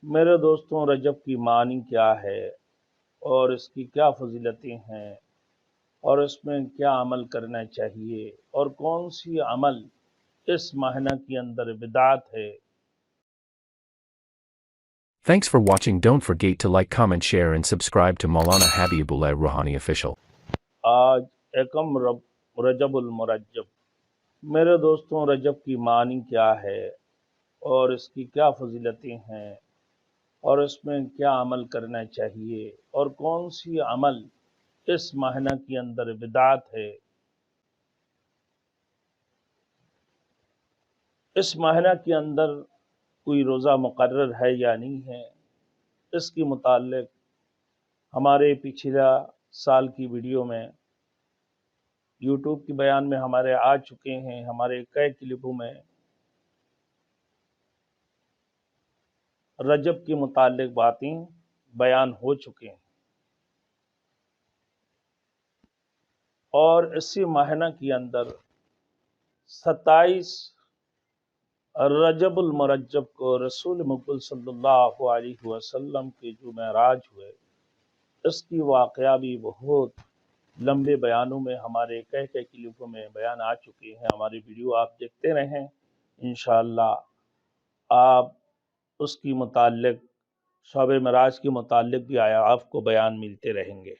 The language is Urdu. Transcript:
میرے دوستوں، رجب کی معنی کیا ہے اور اس کی کیا فضیلتیں ہیں اور اس میں کیا عمل کرنا چاہیے اور کون سی عمل اس مہینہ کے اندر بدعت ہے؟ Thanks for watching. Don't forget to like, comment, share and subscribe to Maulana Habibullah Rohani official. آج یکم رجب المرجب۔ میرے دوستوں، رجب کی معنی کیا ہے اور اس کی کیا فضیلتیں ہیں اور اس میں کیا عمل کرنا چاہیے اور کون سی عمل اس مہینہ کے اندر بدعت ہے؟ اس مہینہ کے اندر کوئی روزہ مقرر ہے یا نہیں ہے، اس کے متعلق ہمارے پچھلا سال کی ویڈیو میں یوٹیوب کی بیان میں ہمارے آ چکے ہیں، ہمارے کئی کلپوں میں رجب کے متعلق باتیں بیان ہو چکے ہیں، اور اسی مہینہ کے اندر 27 رجب المرجب کو رسول مقبول صلی اللہ علیہ وسلم کے جو معراج ہوئے، اس کی واقعہ بھی بہت لمبے بیانوں میں ہمارے کئی کلپوں میں بیان آ چکے ہیں۔ ہماری ویڈیو آپ دیکھتے رہیں، انشاءاللہ آپ اس کی متعلق شب معراج کے متعلق بھی آپ کو بیان ملتے رہیں گے۔